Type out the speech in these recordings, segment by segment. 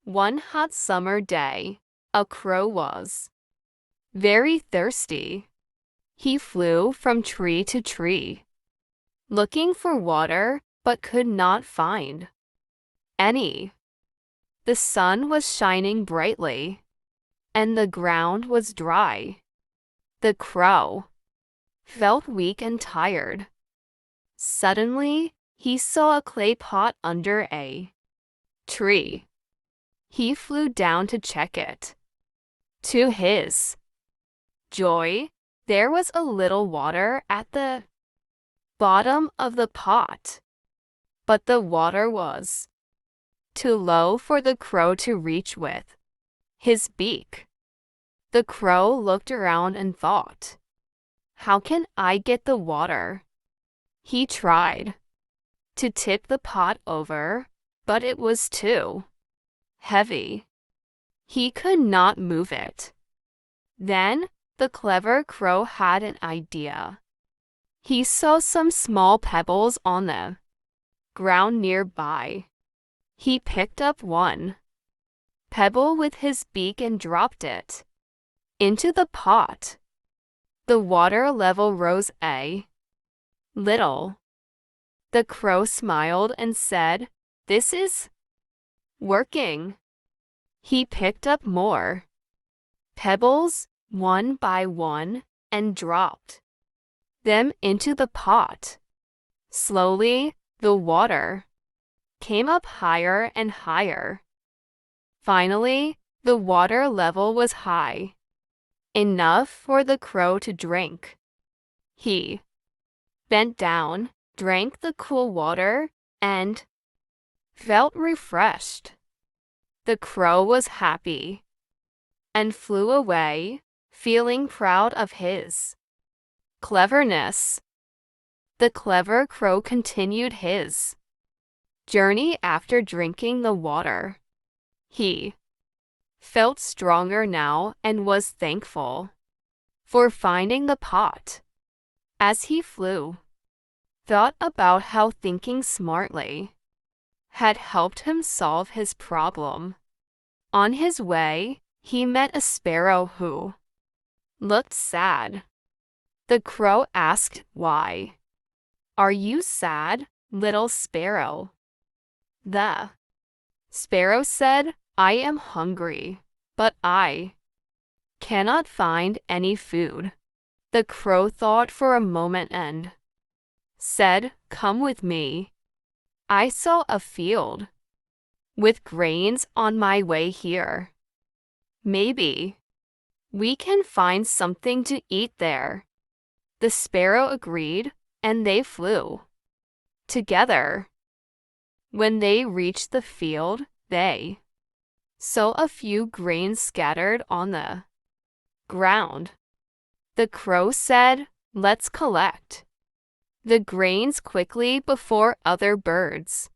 One hot summer day, a crow was very thirsty. He flew from tree to tree, looking for water, but could not find any. The sun was shining brightly, and the ground was dry. The crow felt weak and tired. Suddenly, he saw a clay pot under a tree. He flew down to check it. To his joy, there was a little water at the bottom of the pot, but the water was too low for the crow to reach with his beak. The crow looked around and thought, "How can I get the water?" He tried to tip the pot over, but it was too heavy. He could not move it. Then the clever crow had an idea. He saw some small pebbles on the ground nearby. He picked up one pebble with his beak and dropped it into the pot. The water level rose a little. The crow smiled and said, "This is working." He picked up more pebbles, one by one, and dropped them into the pot. Slowly, the water came up higher and higher. Finally, the water level was high, enough for the crow to drink. He bent down, drank the cool water, and felt refreshed. The crow was happy and flew away, feeling proud of his cleverness. The clever crow continued his journey after drinking the water. He felt stronger now and was thankful for finding the pot. As he flew, thought about how thinking smartly had helped him solve his problem. On his way, he met a sparrow who looked sad. The crow asked, "Why are you sad, little sparrow?" The sparrow said, "I am hungry, but I cannot find any food." The crow thought for a moment and said, "Come with me. I saw a field with grains on my way here. Maybe we can find something to eat there." The sparrow agreed, and they flew together. When they reached the field, they saw a few grains scattered on the ground. The crow said, "Let's collect the grains quickly before other birds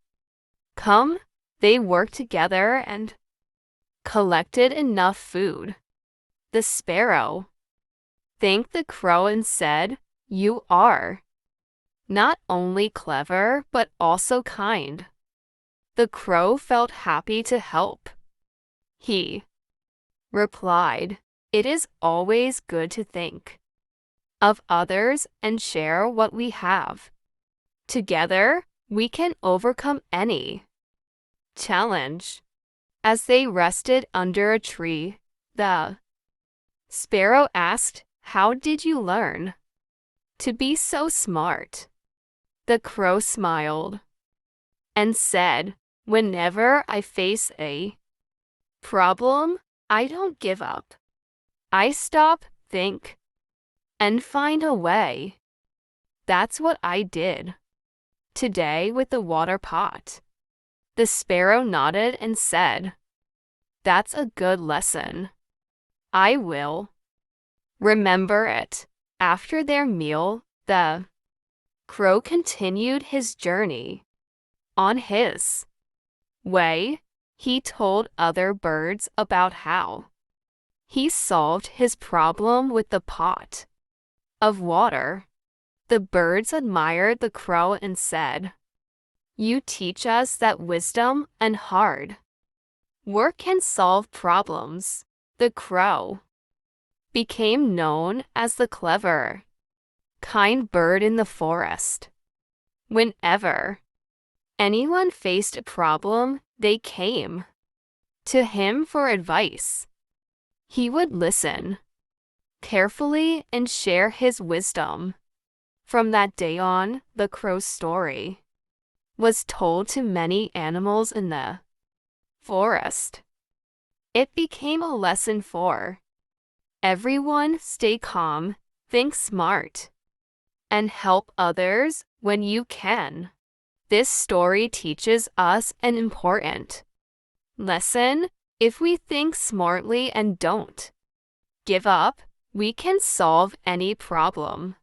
come." They worked together and collected enough food. The sparrow thanked the crow and said, "You are not only clever but also kind." The crow felt happy to help. He replied, "It is always good to think of others and share what we have. Together, we can overcome any challenge." As they rested under a tree, the sparrow asked, "How did you learn to be so smart?" The crow smiled and said, "Whenever I face a problem, I don't give up. I stop, think, and find a way." That's what I did today with the water pot. The sparrow nodded and said, "That's a good lesson. I will remember it." After their meal, the crow continued his journey. On his way, he told other birds about how he solved his problem with the pot of water. The birds admired the crow and said, "You teach us that wisdom and hard work can solve problems. The crow became known as the clever, kind bird in the forest. Whenever anyone faced a problem, they came to him for advice. He would listen carefully and share his wisdom. From that day on, the crow's story was told to many animals in the forest. It became a lesson for everyone: stay calm, think smart, and help others when you can. This story teaches us an important lesson. If we think smartly and don't give up, we can solve any problem.